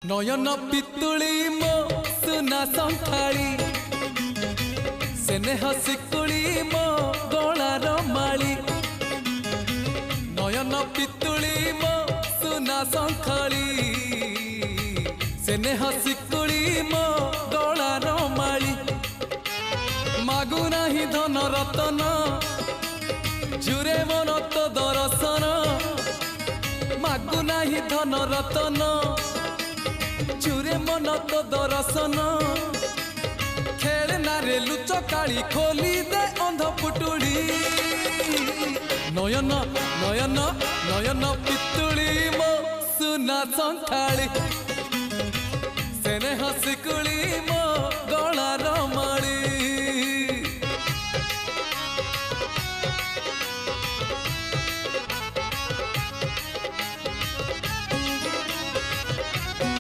नयन पितुली मो सुना संखाड़ी सेने हसिकुली मो गलार माली। नयन पितुली मो सुना संखाड़ी सेने हसिकुली मो गलार माली। मागु नाही धन रतन जुरे मन तो दर्शन। मागु नाही धन रतन चुरे मन तो दर्शन। खेलना रे लुच काली खोली दे अंध पुटुड़ी। नयन नयन नयन पितुली मो सुना संखाड़ी।